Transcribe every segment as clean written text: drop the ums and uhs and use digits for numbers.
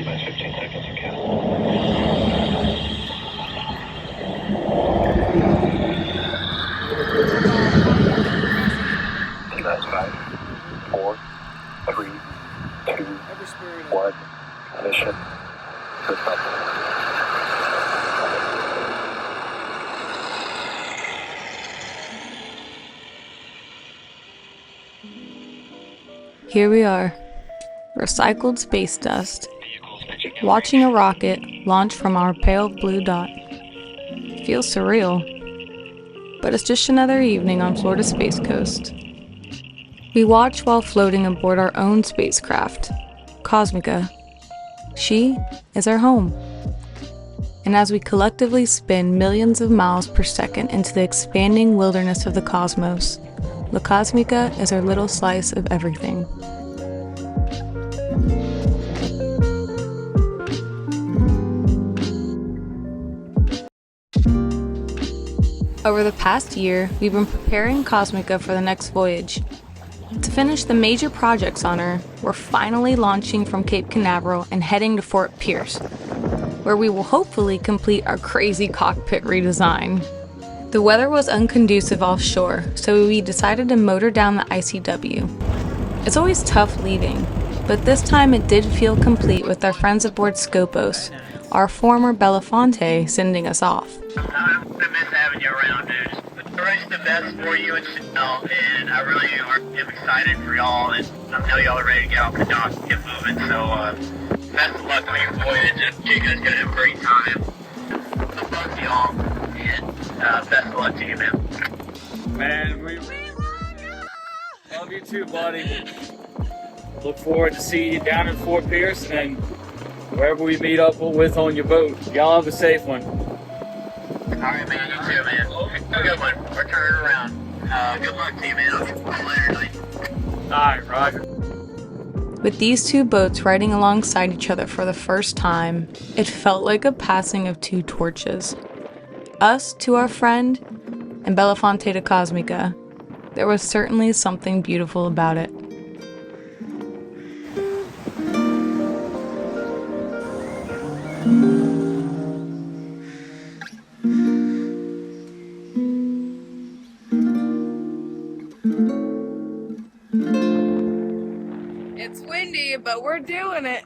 minus 15 seconds and count. That's 5, 4, 3, 2, 1. Mission. Lift Here we are, recycled space dust, watching a rocket launch from our pale blue dot. Feels surreal, but it's just another evening on Florida's Space Coast. We watch while floating aboard our own spacecraft, Cosmica. She is our home. And as we collectively spin millions of miles per second into the expanding wilderness of the cosmos, the Cosmica is our little slice of everything. Over the past year, we've been preparing Cosmica for the next voyage. To finish the major projects on her, we're finally launching from Cape Canaveral and heading to Fort Pierce, where we will hopefully complete our crazy cockpit redesign. The weather was unconducive offshore, so we decided to motor down the ICW. It's always tough leaving, but this time it did feel complete with our friends aboard Scopos, our former Belafonte, sending us off. I'm gonna miss having you around, dude. The race the best for you and Chanel, and I really am excited for y'all, and I know y'all are ready to get off the dock and get moving, so best of luck on your voyage, and you guys gonna have a great time. Good luck to y'all, and best of luck to you, man. Man, we love you too, buddy. Look forward to seeing you down in Fort Pierce and wherever we meet up with on your boat. Y'all have a safe one. Alright, man, you too, man. Have a good one. We're turning around. Good luck to you, man. I'll get you later tonight. Alright, Roger. With these two boats riding alongside each other for the first time, it felt like a passing of two torches. Us to our friend, and Belafonte to Cosmica. There was certainly something beautiful about it. It's windy, but we're doing it.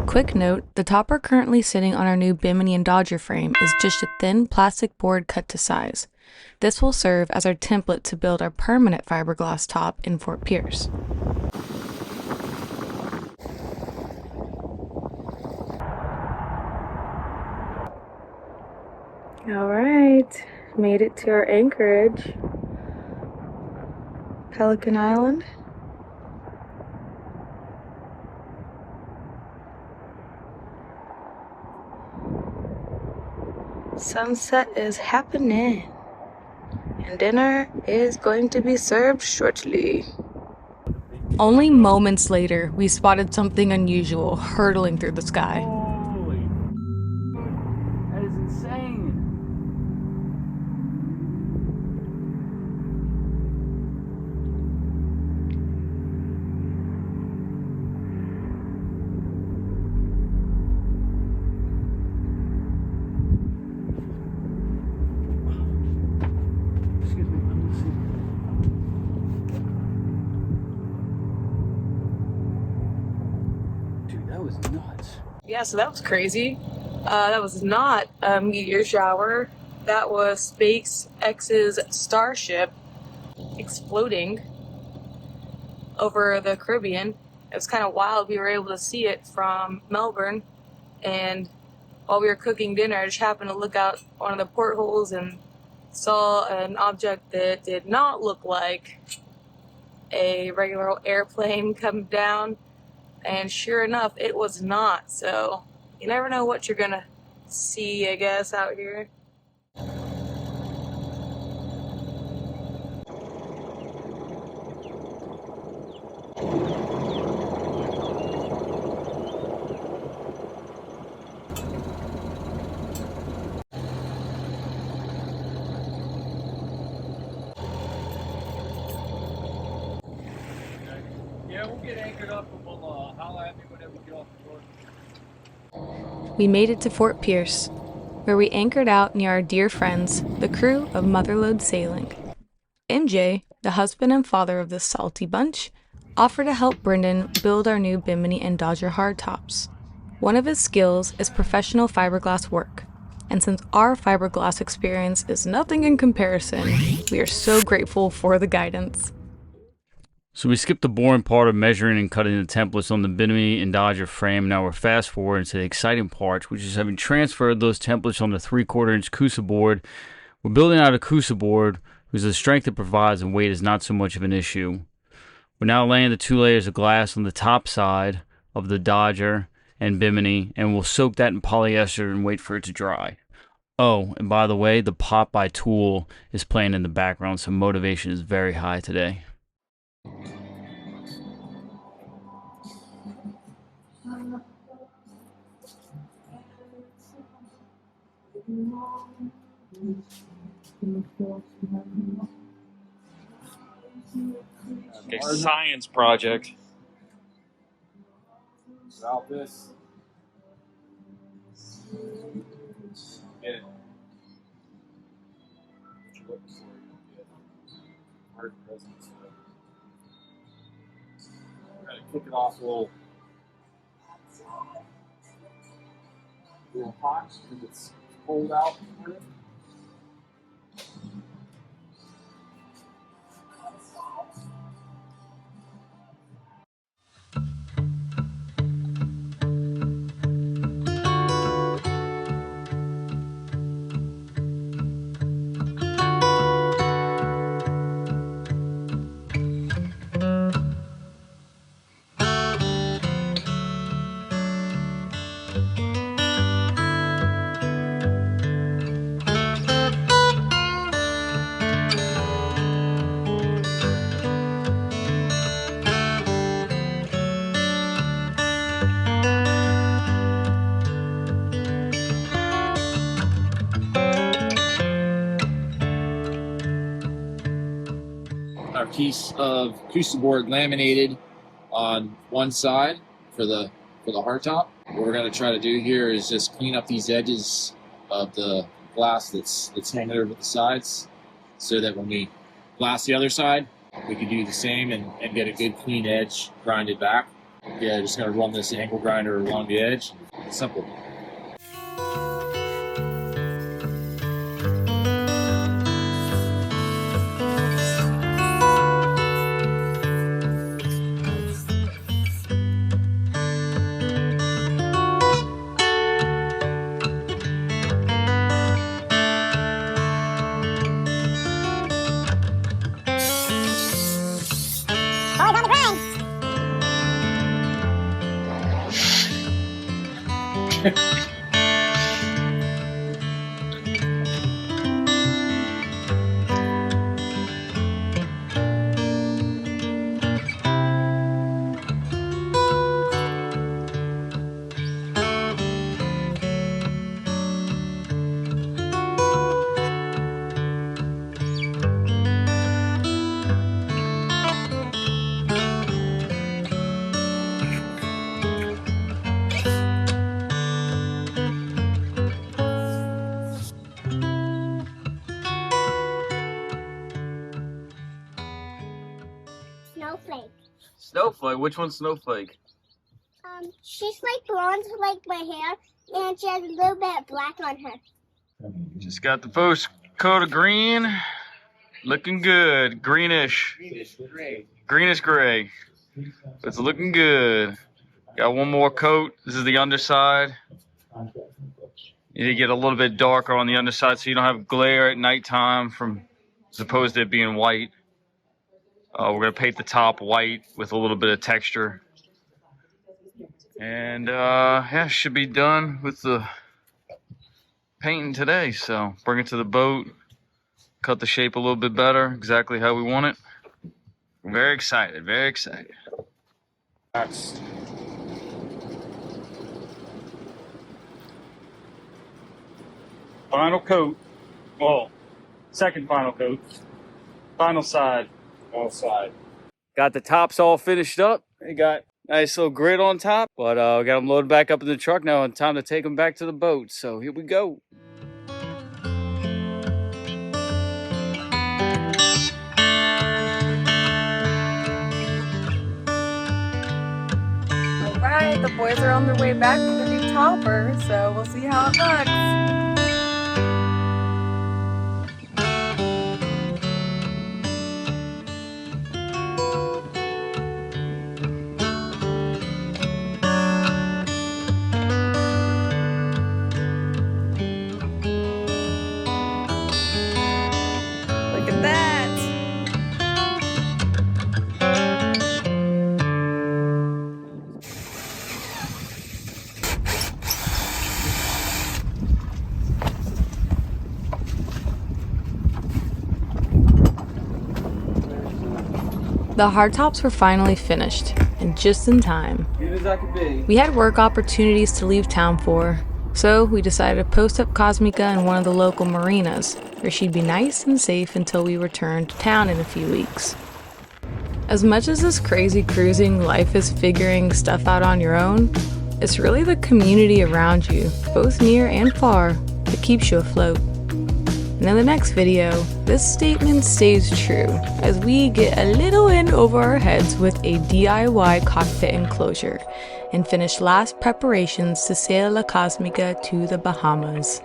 Quick note, the topper currently sitting on our new Bimini and Dodger frame is just a thin plastic board cut to size. This will serve as our template to build our permanent fiberglass top in Fort Pierce. Alright, made it to our anchorage. Pelican Island. Sunset is happening, and dinner is going to be served shortly. Only moments later, we spotted something unusual hurtling through the sky. Holy, that is insane. Nuts. Yeah, so that was crazy. That was not a meteor shower. That was SpaceX's Starship exploding over the Caribbean. It was kind of wild. We were able to see it from Melbourne, and while we were cooking dinner, I just happened to look out one of the portholes and saw an object that did not look like a regular airplane come down, and sure enough, it was not. So you never know what you're gonna see, I guess, out here. Yeah, we'll get anchored up and we'll holler at me whenever we get off the board. We made it to Fort Pierce, where we anchored out near our dear friends, the crew of Motherlode Sailing. MJ, the husband and father of this salty bunch, offered to help Brendan build our new Bimini and Dodger hardtops. One of his skills is professional fiberglass work, and since our fiberglass experience is nothing in comparison, we are so grateful for the guidance. So we skipped the boring part of measuring and cutting the templates on the Bimini and Dodger frame. Now we're fast forwarding to the exciting part, which is having transferred those templates on the 3/4 inch Cusa board. We're building out a Cusa board whose the strength it provides and weight is not so much of an issue. We're now laying the 2 layers of glass on the top side of the Dodger and Bimini, and we'll soak that in polyester and wait for it to dry. Oh, and by the way, the Pop by Tool is playing in the background, so motivation is very high today. Okay, science project. Without this, get it. What you're looking for, you get hard presence. We're gonna kick it off a little hot because it's cold out. Our piece of Cusa board laminated on one side for the hardtop. What we're going to try to do here is just clean up these edges of the glass that's hanging over the sides, so that when we glass the other side, we can do the same and get a good clean edge grinded back. Yeah, just going to run this angle grinder along the edge. Simple. Snowflake. Snowflake? Which one's Snowflake? She's like blonde like my hair, and she has a little bit of black on her. Just got the first coat of green. Looking good. Greenish. Greenish gray. It's looking good. Got one more coat. This is the underside. You need to get a little bit darker on the underside so you don't have glare at nighttime from as opposed to it being white. We're gonna paint the top white with a little bit of texture. And yeah, should be done with the painting today. So bring it to the boat, cut the shape a little bit better, exactly how we want it. Very excited, very excited. That's final coat. Well, second final coat. Final side. All side. Got the tops all finished up. They got nice little grid on top, but we got them loaded back up in the truck now, and time to take them back to the boat. So here we go. Alright, the boys are on their way back to the new topper, so we'll see how it looks. Look at that! The hardtops were finally finished, and just in time. Good as I could be. We had work opportunities to leave town for, so we decided to post up Cosmica in one of the local marinas, where she'd be nice and safe until we returned to town in a few weeks. As much as this crazy cruising life is figuring stuff out on your own, it's really the community around you, both near and far, that keeps you afloat. And in the next video, this statement stays true as we get a little in over our heads with a DIY cockpit enclosure and finish last preparations to sail La Cosmica to the Bahamas.